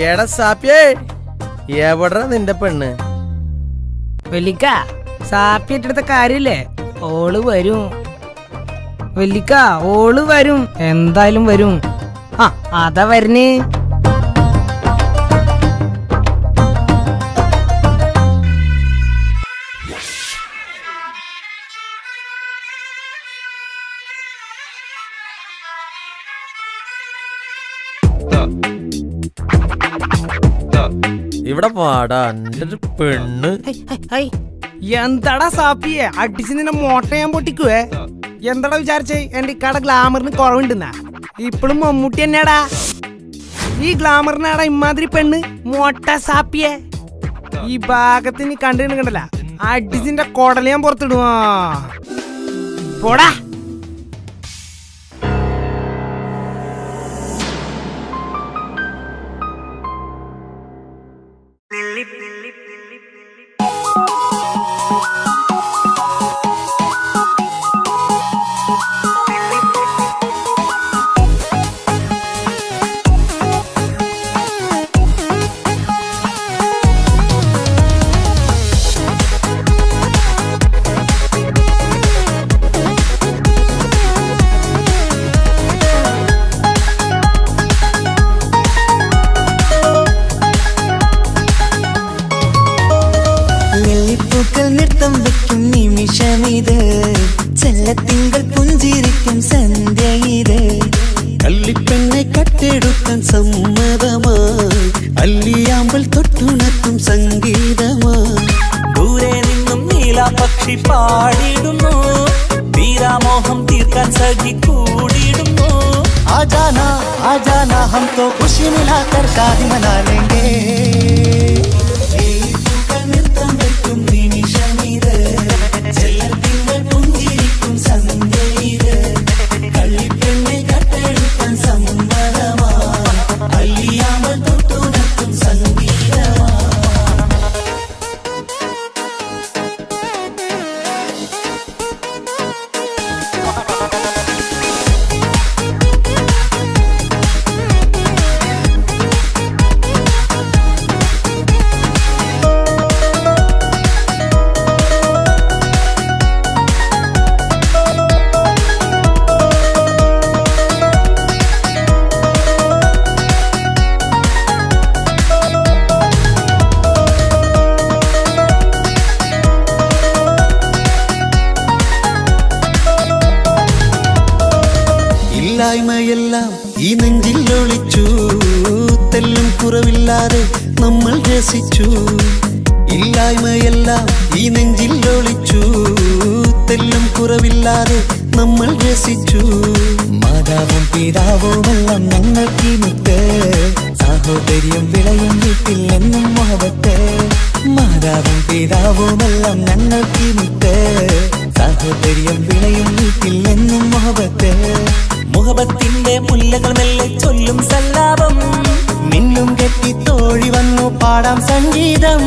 എടാ സാപ്പിയേ, എവിടാ നിന്റെ പെണ്ണ്? വെല്ലിക്ക, സാപ്പിയെടുത്ത കാര്യല്ലേ, ഓള് വരും. വെല്ലിക്ക, ഓള് വരും, എന്തായാലും വരും. ആ, അതാ വരുന്നേ. ഇവിടെ പാടാ എന്റെ പെണ്ണ്. എന്താടാ സാപ്പിയെ, അടിച്ച് നിന്നെ മോട്ട ഞാൻ പൊട്ടിക്കുവേ. എന്താടാ വിചാരിച്ചേ എന്റെ ഇക്കാടെ ഗ്ലാമറിന് കുറവുണ്ടെന്നാ? ഇപ്പഴും മമ്മൂട്ടി തന്നെയാടാ. ഈ ഗ്ലാമറിനാടാ ഇമാതിരി പെണ്ണ് മോട്ട സാപ്പിയെ. ഈ ഭാഗത്തിന് കണ്ടിട്ടുണ്ടല്ല, അടിച്ചിന്റെ കൊടല ഞാൻ പുറത്തിടുവാ. പോടാ. ചെല്ലത്തിങ്കൾ പുഞ്ചിരിക്കും സന്ധ്യ ഇത്. കള്ളിപ്പെണ്ണെ കട്ടെടുക്കാൻ സമ്മതമായി, അല്ലിയാമ്പൽ തൊട്ടുണർത്തും സംഗീതമായി. ദൂരെ നിന്നും നീലാപക്ഷി പാടിടുന്നു, വീരാമോഹം തീർക്കാൻ സഖി കൂടിടുന്നു. ആജാനാ ആജാനാ ഹം തോ ഖുശി മിലാകർ ഷാദി മനാ ലേംഗേ. ഇല്ലായ്മയെല്ലാം ഈ നെഞ്ചിൽ ഒളിച്ചു, തെല്ലും കുറവില്ലാതെ നമ്മൾ രസിച്ചു. ഇല്ലായ്മയെല്ലാം ഈ നെഞ്ചിൽ ഒളിച്ചു, തെല്ലും കുറവില്ലാതെ നമ്മൾ രസിച്ചു. മാതാവും പിതാവുമെല്ലാം ഞങ്ങൾക്ക് മുത്ത്, സാഹോദര്യം വിളയും വീട്ടിൽ എന്നും മുഹബത്ത്. മാതാവും പിതാവുമെല്ലാം ഞങ്ങൾക്ക് മുത്ത്, സാഹോദര്യം വിളയും വീട്ടിൽ എന്നും മുഹബത്ത്. മുഹബത്തിന്റെ മുല്ലകൾ മെല്ലെ ചൊല്ലും സല്ലാപം, മിന്നും കെട്ടി തോഴി വന്നു പാടാം സംഗീതം.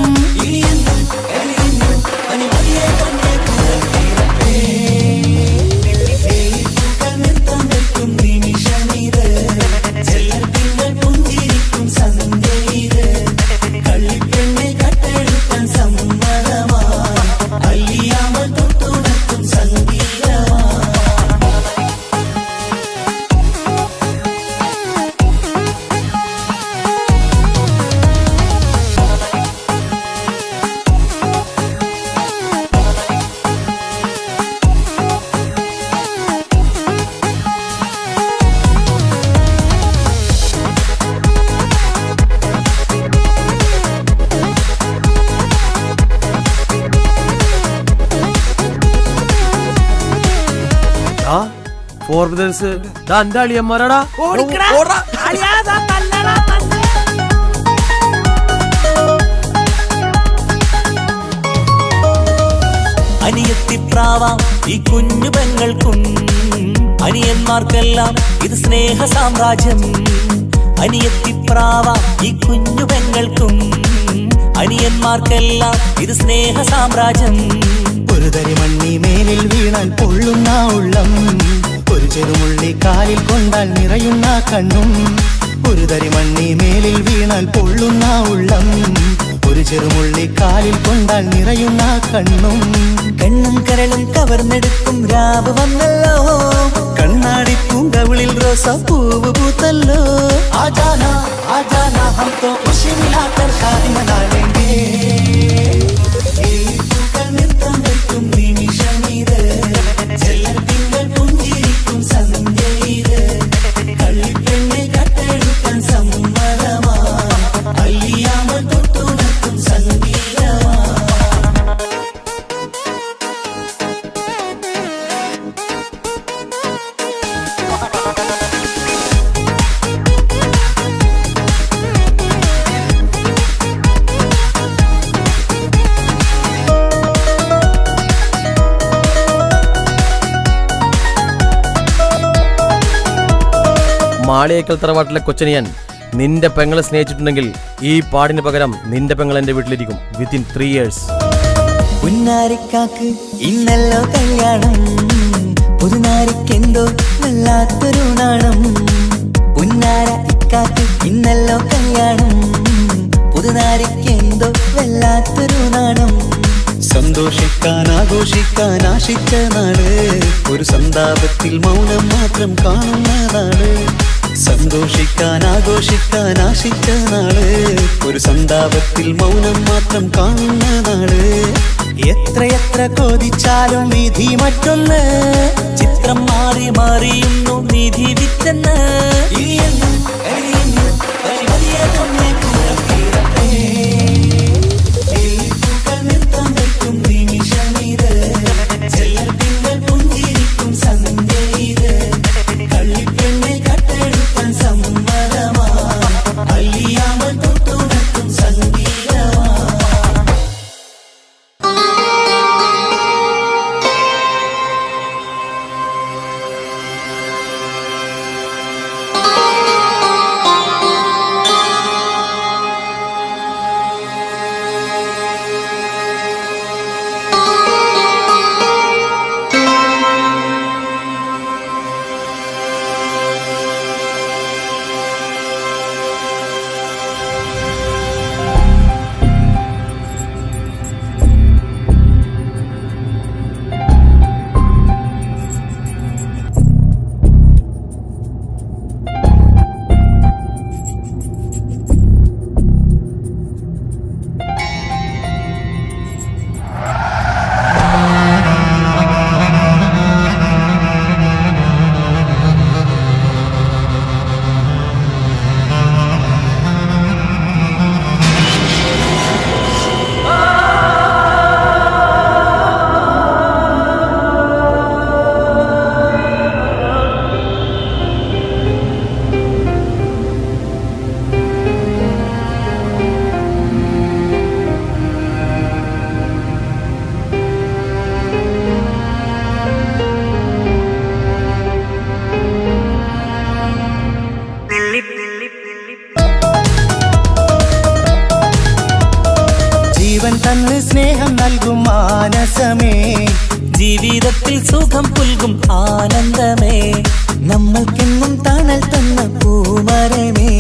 എന്റെ അളിയന്മാരാടാ. അനിയത്തിപ്രാവാം ഈ കുഞ്ഞു പെങ്ങൾക്കും, അനിയന്മാർക്കെല്ലാം ഇത് സ്നേഹ സാമ്രാജ്യം. അനിയത്തിപ്രാവാം ഈ കുഞ്ഞു പെങ്ങൾക്കും, അനിയന്മാർക്കെല്ലാം ഇത് സ്നേഹ സാമ്രാജ്യം. ഒരു തരി മണ്ണി മേലിൽ വീണാൽ പൊള്ളുന്ന ഉള്ളം, ഒരു ചെറുമുള്ളി കാലിൽ കൊണ്ടാൽ നിറയുന്ന കണ്ണും. ഒരു തരി മണ്ണി മേലിൽ വീണാൽ പൊള്ളുന്ന ഉള്ളം, ഒരു ചെറുമുള്ളി കാലിൽ കൊണ്ടാൽ നിറയുന്ന കണ്ണും. കണ്ണും കരളും കവർന്നെടുക്കും രാവ് വന്നല്ലോ, കണ്ണാടി പൂങ്കവിളിൽ റോസാപ്പൂവ് പൂത്തല്ലോ. ആജാന ആജാന ഹം തോ ഖുശി മിലാകർ ഷാദി മനാലേംഗേ. നൃത്തം വെക്കും നിമിഷമിത്, ചെല്ലത്തിങ്കൾ പുഞ്ചിരിക്കും സന്ധ്യയിത്. കള്ളിപ്പെണ്ണെ കട്ടെടുക്കാൻ സമ്മതമാ, അല്ലിയാമൽ തൊട്ടുണർത്തും സംഗീതമാ. മാളിയേക്കൽ തറവാട്ടിലെ കൊച്ചനിയൻ നിന്റെ പെങ്ങളെ സ്നേഹിച്ചിട്ടുണ്ടെങ്കിൽ ഈ പാടിന് പകരം നിന്റെ പെങ്ങൾ എന്റെ വീട്ടിലിരിക്കും വിത്തിൻ 3 years. പുന്നാരിക്കാക്ക് ഇന്നല്ലോ കല്യാണം, പുതുനാരിക്കെന്തോ വല്ലാത്തൊരു നാണം. പുന്നാര ഇക്കാക്ക് ഇന്നല്ലോ കല്യാണം, പുതുനാരിക്കെന്തോ വല്ലാത്തൊരു നാണം. സന്തോഷിക്കാൻ ആഘോഷിക്കാൻ ആശിച്ച നാട്, ഒരു സന്താപത്തിൽ മൗനം മാത്രം കാണുന്ന നാട്. സന്തോഷിക്കാൻ ആഘോഷിക്കാൻ ആശിച്ച നാട്, ഒരു സന്താപത്തിൽ മൗനം മാത്രം കാണുന്ന നാട്. എത്രയെത്ര കൊതിച്ചാലും വിധി മറ്റൊന്ന്, ചിത്രം മാറി മാറിയുന്നു നിധി വിറ്റെന്ന്. നൃത്തം വെക്കും നിമിഷമിത്, ചെല്ലത്തിങ്കൾ പുഞ്ചിരിക്കും സന്ധ്യയിത്. കള്ളിപ്പെണ്ണെ കട്ടെടുക്കാൻ സമ്മതമാ, അല്ലിയാമൽ തൊട്ടുണർത്തും സംഗീതമാ. ജീവൻ തന്ന് സ്നേഹം നൽകും മാനസമേ, ജീവിതത്തിൽ സുഖം പുൽകും ആനന്ദമേ. നമ്മൾക്കെന്നും തണൽ തന്ന പൂമരമേ,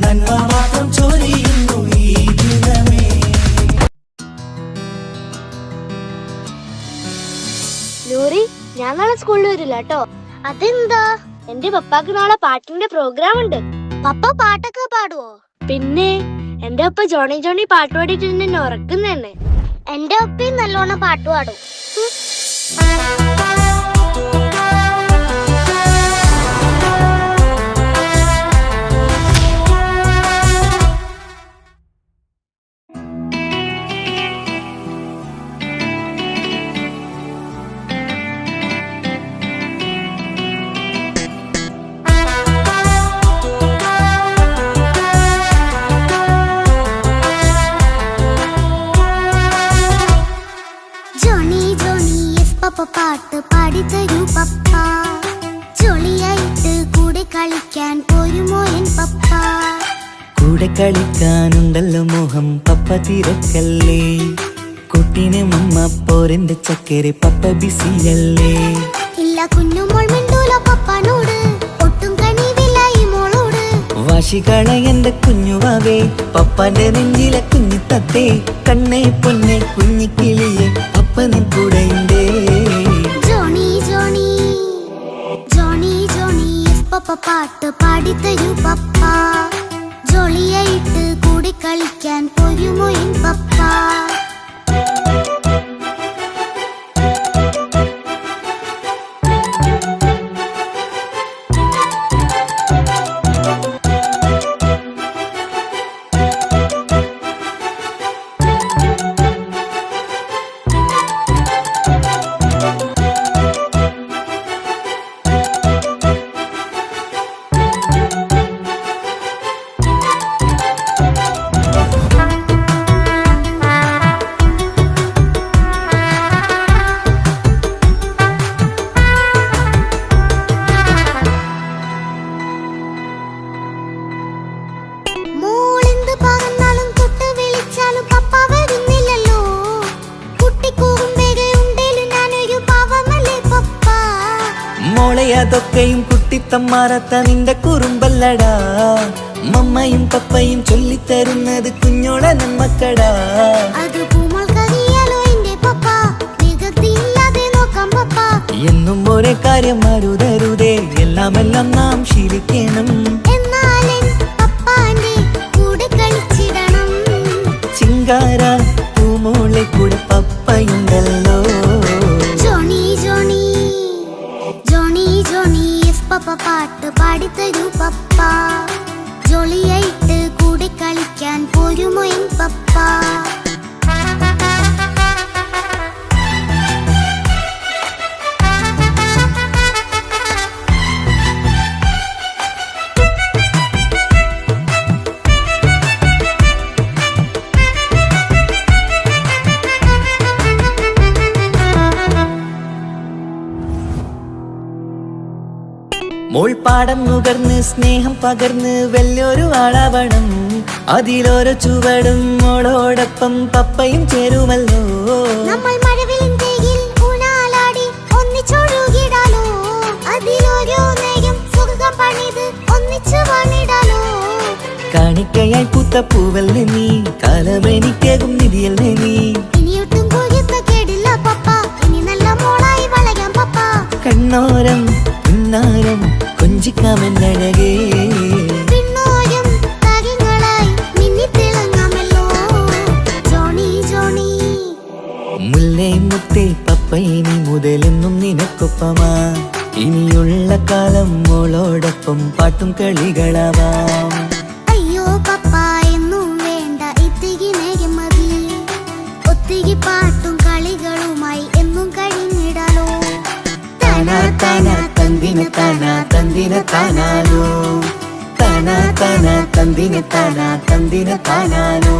നന്മ മാത്രം ചൊരിയുന്നു ഈ ദിനമേ. നൂറി, ഞാൻ നാളെ സ്കൂളിൽ വരില്ല കേട്ടോ. അതെന്താ? എന്റെ പപ്പാക്ക് നാളെ പാട്ടിന്റെ പ്രോഗ്രാം ഉണ്ട്. പപ്പ പാട്ടൊക്കെ പാടുവോ? പിന്നെ എന്റെ അപ്പ ജോണി ജോണി പാട്ട് പാടിയിട്ട് എന്നെ ഉറക്കുന്നതന്നെ. എന്റെ അപ്പയും നല്ലോണം പാട്ട് പാടും. പാട്ട് പാടിത്തരൂ പപ്പ, ജോളിയായിട്ട് കൂടെ കളിക്കാൻ പോരുമോ എൻ പപ്പ. കൂടെ കളിക്കാനുണ്ടല്ലോ മോഹം പപ്പ തിരക്കല്ലേ, കുട്ടീനെ മമ്മ പോരെന്റെ ചക്കരെ പപ്പ ബിസിയല്ലേ. ഇല്ല കുഞ്ഞുമോൾ മിണ്ടൂല പപ്പാനോട്, ഒട്ടും കണിവില്ല ഈ മോളോട്. വാശികള എന്റെ കുഞ്ഞുവാവേ പപ്പാന്റെ നെഞ്ചിലെ കുഞ്ഞിത്തത്തേ കണ്ണേ പൊന്നെ കുഞ്ഞിക്കിളിയെ അപ്പനും കൂടെയുണ്ടേ Johnny Johnny Johnny Johnny yes papa പാട്ട് പാടിത്തരൂ പപ്പ ജോളിയായിട്ട് കൂടി കളിക്കാൻ പോരുമോ എൻ പപ്പ അതൊക്കെയും കുട്ടിത്തമ്മാറത്ത നിന്റെ കുറുമ്പല്ലടാ മമ്മയും പപ്പയും ചൊല്ലിത്തരുന്നത് കുഞ്ഞോളെ നന്മക്കടാ എന്നും ഒരേ കാര്യം അരുതരുതേ എല്ലാം നാം ശീലിക്കണം ചിങ്കാര പൂമോളെ കൂടെ പപ്പയുണ്ടല്ലോ പപ്പ പാട്ട് പാടിത്തരൂ പപ്പ ജോളിയായിട്ട് കൂടെ കളിക്കാൻ പോരുമോ എൻ പപ്പ മോൾ പാടം നുകർന്ന് സ്നേഹം പകർന്ന് വലിയൊരു ആളാവണം അതിലോരോ ചുവടും മോളോടൊപ്പം പപ്പയും ചേരുമല്ലോ നമ്മൾ മഴവിലിൻ തേയിൽ ഊനാലാടി ഒന്നിച്ചൊഴുകിടാലോ അതിലോരോ നേരം സുഖം പണിത് ഒന്നിച്ചു വാണിടാലോ കാണിക്കയായി പൂത്ത പൂവല്ലേ നീ കാലമെനിക്കേകും നിധിയല്ലേ നീ ഇനിയൊട്ടും കൂടിയത്ത കേടില്ല പപ്പ ഇനി നല്ല മോളായി വളയാം പപ്പ കണ്ണോരം പിന്നാരം കൊഞ്ചിക്കാമെന്നഴകേ പിന്നോരം താരങ്ങളായി മിന്നിത്തിളങ്ങാമല്ലോ ജോണി ജോണി മുല്ലേ മുത്തേ പപ്പയിനി മുതലെന്നും നിനക്കൊപ്പമാ ഇനിയുള്ള കാലം മോളോടൊപ്പം പാട്ടും കളികളാവാം അയ്യോ പപ്പ എന്നും വേണ്ട ഇത്തിരി നേരം മതി ഒത്തിരി പാട്ടും കളികളുമായി എന്നും കഴിഞ്ഞിടാലോ താനാ താനാ തന്ദിന താനാ തന്ദിന താനാലോ താനാ താനാ തന്ദിന താനാ തന്ദിന താനാലോ